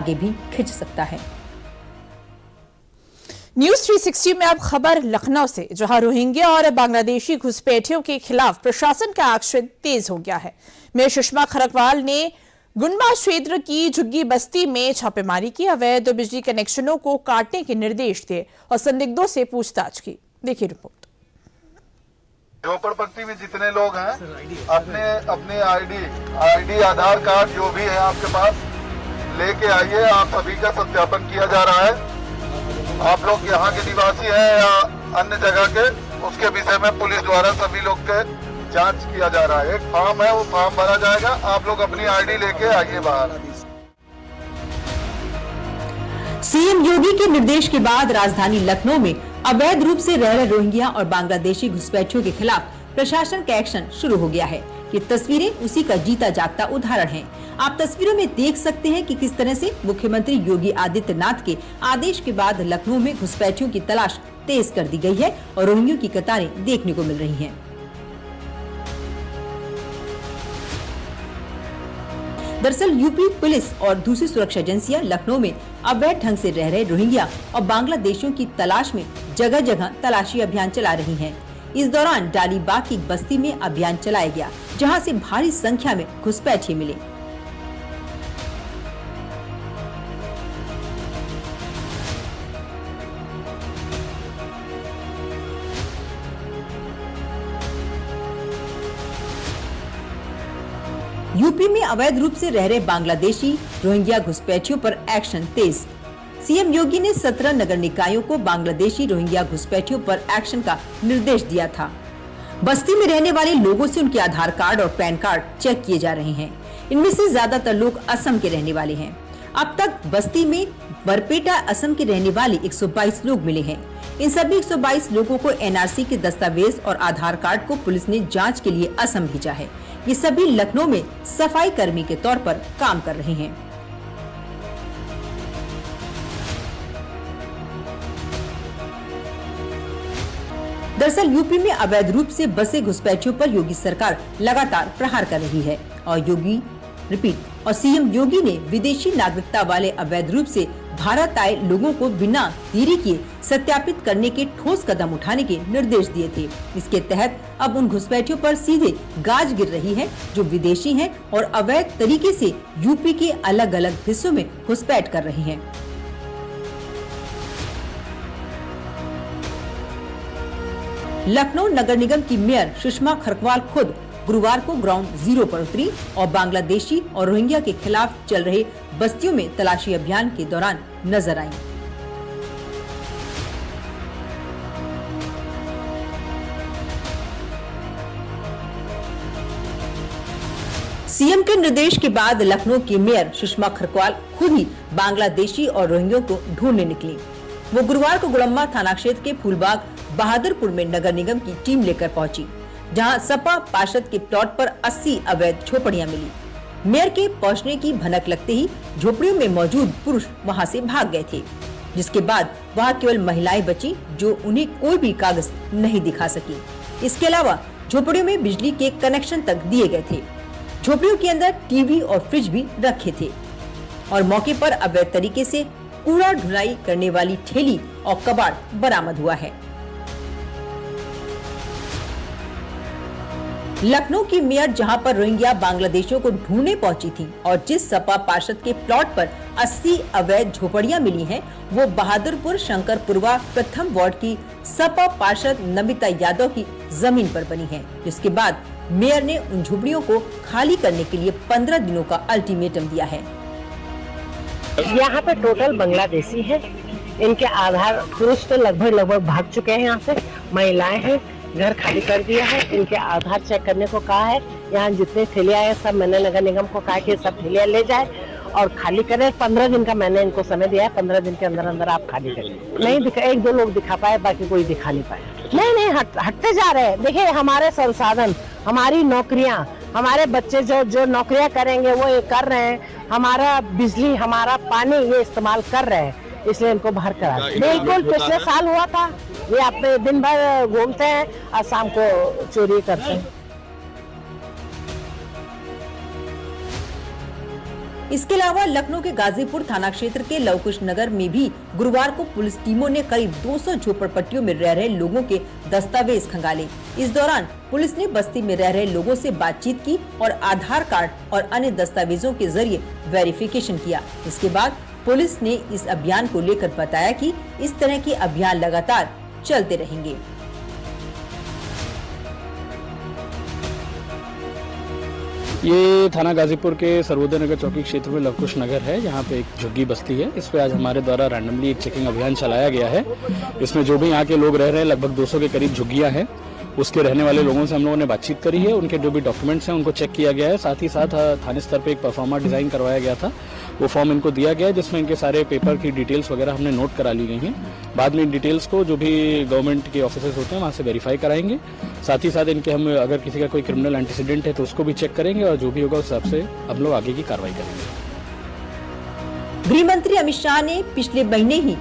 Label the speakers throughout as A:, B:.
A: आगे भी खिंच सकता है।
B: न्यूज 360 में अब खबर लखनऊ से, जहां रोहिंग्या और बांग्लादेशी घुसपैठियों के खिलाफ प्रशासन का एक्शन तेज हो गया है। मेयर सुषमा खरकवाल ने गुनबा क्षेत्र की झुग्गी बस्ती में छापेमारी की, अवैध बिजली कनेक्शनों को काटने के निर्देश दिए और संदिग्धों से पूछताछ की। देखिए रिपोर्ट।
C: झोपड़पट्टी में जितने लोग हैं अपने अपने आईडी आधार कार्ड जो भी है आपके पास लेके आइए। आप सभी का सत्यापन किया जा रहा है। आप लोग यहाँ के निवासी हैं या अन्य जगह के, उसके विषय में पुलिस द्वारा सभी लोग के जांच किया जा रहा है। एक फॉर्म है, वो फॉर्म भरा जाएगा। आप लोग अपनी आईडी लेके आइए बाहर।
A: सीएम योगी के निर्देश के बाद राजधानी लखनऊ में अवैध रूप से रह रहे रोहिंग्या और बांग्लादेशी घुसपैठियों के खिलाफ प्रशासन का एक्शन शुरू हो गया है। ये तस्वीरें उसी का जीता जागता उदाहरण हैं। आप तस्वीरों में देख सकते हैं कि किस तरह से मुख्यमंत्री योगी आदित्यनाथ के आदेश के बाद लखनऊ में घुसपैठियों की तलाश तेज कर दी गई है और रोहिंग्यों की कतारें देखने को मिल रही हैं। दरअसल यूपी पुलिस और दूसरी सुरक्षा एजेंसियां लखनऊ में अवैध ढंग से रह रहे रोहिंग्या और बांग्लादेशियों की तलाश में जगह जगह तलाशी अभियान चला रही हैं। इस दौरान डालीबाग की बस्ती में अभियान चलाया गया, जहां से भारी संख्या में घुसपैठिए मिले। यूपी में अवैध रूप से रह रहे बांग्लादेशी रोहिंग्या घुसपैठियों पर एक्शन तेज। सीएम योगी ने 17 नगर निकायों को बांग्लादेशी रोहिंग्या घुसपैठियों पर एक्शन का निर्देश दिया था। बस्ती में रहने वाले लोगों से उनके आधार कार्ड और पैन कार्ड चेक किए जा रहे हैं। इनमें से ज्यादातर लोग असम के रहने वाले हैं। अब तक बस्ती में बरपेटा असम के रहने वाले 122 लोग मिले हैं। इन सभी 122 लोगों को एनआरसी के दस्तावेज और आधार कार्ड को पुलिस ने जांच के लिए असम भेजा है। ये सभी लखनऊ में सफाई कर्मी के तौर पर काम कर रहे हैं। दरअसल यूपी में अवैध रूप से बसे घुसपैठियों पर योगी सरकार लगातार प्रहार कर रही है और सीएम योगी ने विदेशी नागरिकता वाले अवैध रूप से भारत आए लोगों को बिना देरी किए सत्यापित करने के ठोस कदम उठाने के निर्देश दिए थे। इसके तहत अब उन घुसपैठियों पर सीधे गाज गिर रही है जो विदेशी हैं और अवैध तरीके से यूपी के अलग अलग हिस्सों में घुसपैठ कर रहे हैं। लखनऊ नगर निगम की मेयर सुषमा खरकवाल खुद गुरुवार को ग्राउंड जीरो पर उतरी और बांग्लादेशी और रोहिंग्या के खिलाफ चल रहे बस्तियों में तलाशी अभियान के दौरान नजर आईं। सीएम के निर्देश के बाद लखनऊ की मेयर सुषमा खरकवाल खुद ही बांग्लादेशी और रोहिंग्यों को ढूंढने निकली। वो गुरुवार को गुड़म्बा थाना क्षेत्र के फूलबाग बहादुरपुर में नगर निगम की टीम लेकर पहुंची, जहां सपा पार्षद के प्लॉट पर 80 अवैध झोपड़ियां मिली। मेयर के पहुंचने की भनक लगते ही झोपड़ियों में मौजूद पुरुष वहां से भाग गए थे, जिसके बाद वहां केवल महिलाएं बची जो उन्हें कोई भी कागज नहीं दिखा सकी। इसके अलावा झोपड़ियों में बिजली के कनेक्शन तक दिए गए थे। झोपड़ियों के अंदर टीवी और फ्रिज भी रखे थे और मौके पर अवैध तरीके से कूड़ा ढुलाई करने वाली ठेली और कबाड़ बरामद हुआ है। लखनऊ की मेयर जहां पर रोहिंग्या बांग्लादेशियों को ढूंढने पहुंची थी और जिस सपा पार्षद के प्लॉट पर 80 अवैध झोपड़ियां मिली हैं, वो बहादुरपुर शंकरपुरवा प्रथम वार्ड की सपा पार्षद नमिता यादव की जमीन पर बनी है, जिसके बाद मेयर ने उन झोपड़ियों को खाली करने के लिए 15 दिनों का अल्टीमेटम दिया है।
D: यहाँ पे टोटल बांग्लादेशी है। इनके आधार पुरुष तो लगभग भाग चुके हैं, यहाँ से महिलाएं हैं, घर खाली कर दिया है। इनके आधार चेक करने को कहा है। यहाँ जितने ठेलियाँ हैं सब मैंने नगर निगम को कहा कि सब ठेलियाँ ले जाए और खाली करें। 15 दिन का मैंने इनको समय दिया है। 15 दिन के अंदर अंदर आप खाली करें। नहीं दिखा, 1-2 लोग दिखा पाए, बाकी कोई दिखा नहीं पाए। नहीं हटते जा रहे हैं। देखिए हमारे संसाधन, हमारी नौकरियाँ, हमारे बच्चे जो नौकरियाँ करेंगे वो ये कर रहे हैं। हमारा बिजली, हमारा पानी ये इस्तेमाल कर रहे हैं, इसलिए इनको बाहर करा। बिल्कुल पिछले साल हुआ था। ये अपने दिन भर घूमते हैं और शाम को चोरी करते हैं।
A: इसके अलावा लखनऊ के गाजीपुर थाना क्षेत्र के लवकुश नगर में भी गुरुवार को पुलिस टीमों ने करीब 200 झोपड़पट्टियों में रह रहे लोगों के दस्तावेज खंगाले। इस दौरान पुलिस ने बस्ती में रह रहे लोगों से बातचीत की और आधार कार्ड और अन्य दस्तावेजों के जरिए वेरिफिकेशन किया। इसके बाद पुलिस ने इस अभियान को लेकर बताया कि इस तरह के अभियान लगातार चलते रहेंगे।
E: ये थाना गाजीपुर के सर्वोदय नगर चौकी क्षेत्र में लवकुश नगर है। यहाँ पे एक झुग्गी बस्ती है। इस पे आज हमारे द्वारा रैंडमली एक चेकिंग अभियान चलाया गया है। इसमें जो भी यहाँ के लोग रह रहे हैं, लगभग 200 के करीब झुग्गियाँ हैं। उसके रहने वाले लोगों से हम लोगों ने बातचीत करी है। उनके जो भी डॉक्यूमेंट्स हैं उनको चेक किया गया है। साथ ही साथ थाने स्तर पे एक परफॉर्मा डिजाइन करवाया गया था। वो फॉर्म इनको दिया गया है जिसमें इनके सारे पेपर की डिटेल्स वगैरह हमने नोट करा ली गई हैं। बाद में इन डिटेल्स को जो भी गवर्नमेंट के ऑफिसर्स होते हैं वहाँ से वेरीफाई कराएंगे। साथ ही साथ इनके हम अगर किसी का कोई क्रिमिनल एंटीसीडेंट है तो उसको भी चेक करेंगे और जो भी होगा उस हिसाब से हम लोग आगे की कार्रवाई करेंगे।
A: गृह मंत्री अमित शाह ने पिछले महीने ही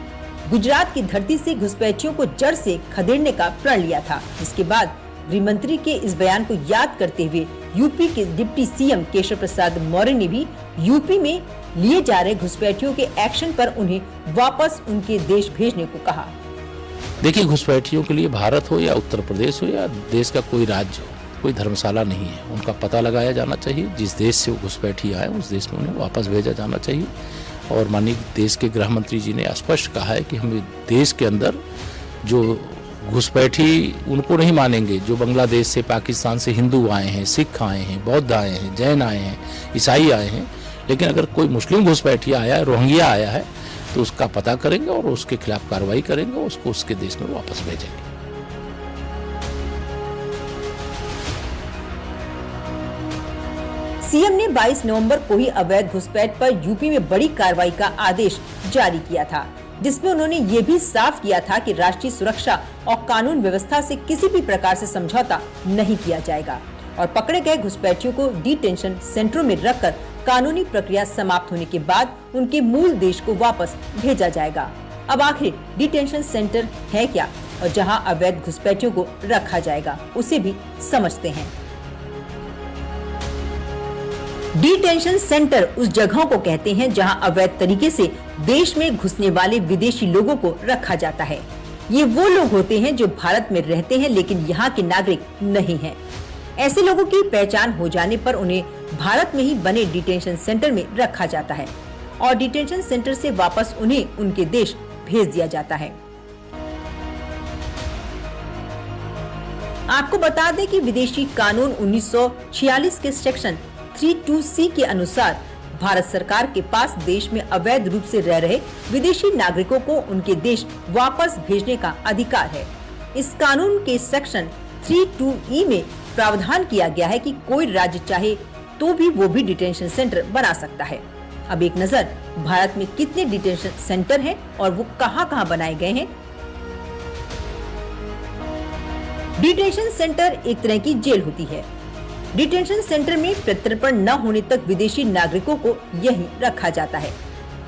A: गुजरात की धरती से घुसपैठियों को जड़ से खदेड़ने का प्रण लिया था। इसके बाद गृह मंत्री के इस बयान को याद करते हुए यूपी के डिप्टी सीएम केशव प्रसाद मौर्य ने भी यूपी में लिए जा रहे घुसपैठियों के एक्शन पर उन्हें वापस उनके देश भेजने को कहा।
F: देखिए, घुसपैठियों के लिए भारत हो या उत्तर प्रदेश हो या देश का कोई राज्य हो, कोई धर्मशाला नहीं है। उनका पता लगाया जाना चाहिए। जिस देश से वो घुसपैठी आए उस देश में उन्हें वापस भेजा जाना चाहिए। और माननीय देश के गृह मंत्री जी ने स्पष्ट कहा है कि हम देश के अंदर जो घुसपैठी उनको नहीं मानेंगे जो बांग्लादेश से, पाकिस्तान से हिंदू आए हैं, सिख आए हैं, बौद्ध आए हैं, जैन आए हैं, ईसाई आए हैं। लेकिन अगर कोई मुस्लिम घुसपैठी आया है, रोहिंग्या आया है, तो उसका पता करेंगे और उसके खिलाफ कार्रवाई करेंगे और उसको उसके देश में वापस भेजेंगे।
A: सीएम ने 22 नवंबर को ही अवैध घुसपैठ पर यूपी में बड़ी कार्रवाई का आदेश जारी किया था, जिसमें उन्होंने ये भी साफ किया था कि राष्ट्रीय सुरक्षा और कानून व्यवस्था से किसी भी प्रकार से समझौता नहीं किया जाएगा और पकड़े गए घुसपैठियों को डिटेंशन सेंटरों में रखकर कानूनी प्रक्रिया समाप्त होने के बाद उनके मूल देश को वापस भेजा जाएगा। अब आखिर डिटेंशन सेंटर है क्या और जहां अवैध घुसपैठियों को रखा जाएगा उसे भी समझते हैं। डिटेंशन सेंटर उस जगहों को कहते हैं जहां अवैध तरीके से देश में घुसने वाले विदेशी लोगों को रखा जाता है। ये वो लोग होते हैं जो भारत में रहते हैं लेकिन यहाँ के नागरिक नहीं हैं। ऐसे लोगों की पहचान हो जाने पर उन्हें भारत में ही बने डिटेंशन सेंटर में रखा जाता है और डिटेंशन सेंटर से वापस उन्हें उनके देश भेज दिया जाता है। आपको बता दें कि विदेशी कानून 1946 के सेक्शन 32C के अनुसार भारत सरकार के पास देश में अवैध रूप से रह रहे विदेशी नागरिकों को उनके देश वापस भेजने का अधिकार है। इस कानून के सेक्शन 32E में प्रावधान किया गया है कि कोई राज्य चाहे तो भी वो भी डिटेंशन सेंटर बना सकता है। अब एक नजर भारत में कितने डिटेंशन सेंटर हैं और वो कहां-कहां बनाए गए हैं। डिटेंशन सेंटर एक तरह की जेल होती है। डिटेंशन सेंटर में प्रत्यर्पण न होने तक विदेशी नागरिकों को यहीं रखा जाता है।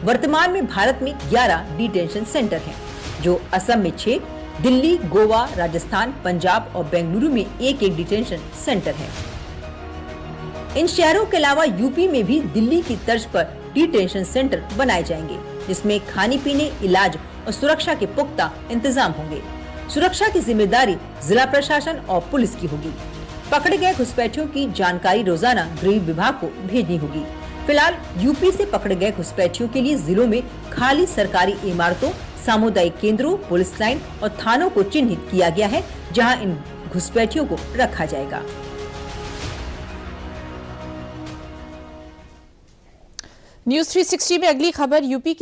A: वर्तमान में भारत में 11 डिटेंशन सेंटर हैं, जो असम में 6, दिल्ली, गोवा, राजस्थान, पंजाब और बेंगलुरु में एक डिटेंशन सेंटर है। इन शहरों के अलावा यूपी में भी दिल्ली की तर्ज पर डिटेंशन सेंटर बनाए जाएंगे, जिसमें खाने पीने, इलाज और सुरक्षा के पुख्ता इंतजाम होंगे। सुरक्षा की जिम्मेदारी जिला प्रशासन और पुलिस की होगी। पकड़े गए घुसपैठियों की जानकारी रोजाना गृह विभाग को भेजनी होगी। फिलहाल यूपी से पकड़े गए घुसपैठियों के लिए जिलों में खाली सरकारी इमारतों, सामुदायिक केंद्रों, पुलिस लाइन और थानों को चिन्हित किया गया है, जहां इन घुसपैठियों को रखा जाएगा।
B: न्यूज 360 में अगली खबर यूपी के